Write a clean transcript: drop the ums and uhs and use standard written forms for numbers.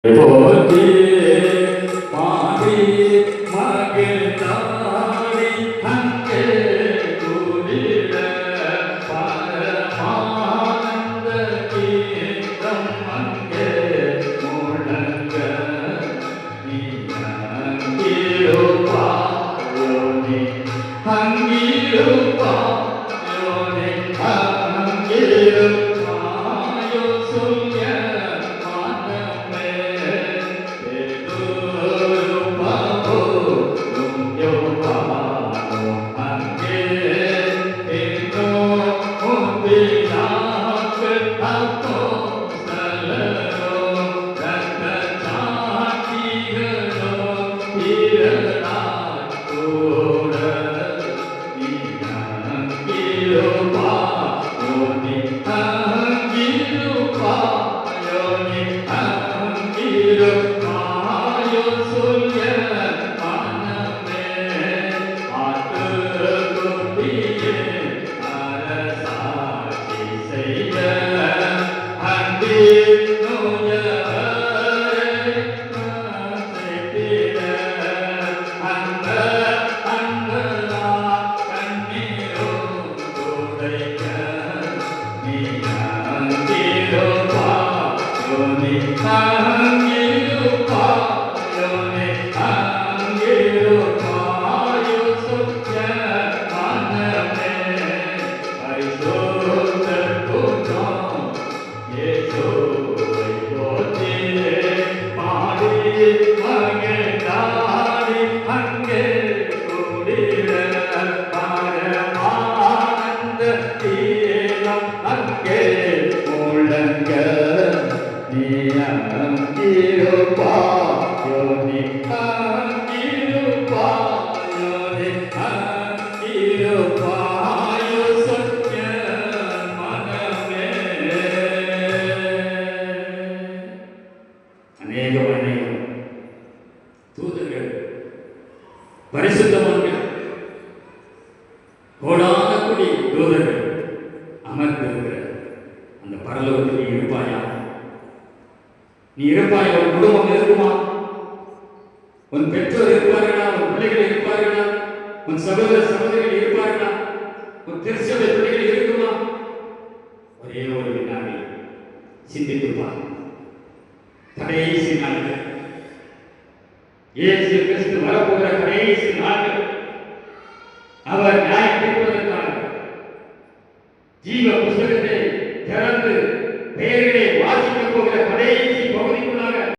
போற்றி மாறி மகிழ்ந்தாடி அங்கே கூடிட பரமானந்த கீதம் அங்கே முழங்க நீ அங்கிருப்பாயோனே அங்கிருப்பாயோனே அங்கிருப்பாயோ சொல்ல தூதர்கள் பரிசுத்தவான்கள் கோடான கோடி தூதர்கள் அமர்ந்திருக்கிற அந்த பரலோகத்தில் நீ இருப்பாயா? நீ இருப்பாயா? உன் குடும்பம் இருக்குமா? உன் பெற்றோர் இருப்பார்களா? உன் பிள்ளைகள் இருப்பார்களா? உன் சகோதர சகோதரிகள் இருப்பார்களா? உன் திருச்சபை பிள்ளைகள் இருக்குமா? ஒரே ஒரு வினாடி சிந்தித்துப்பார். கடைசி நாட்கள், இயேசு கிறிஸ்து வரப்போகிற கடைசி நாட்கள்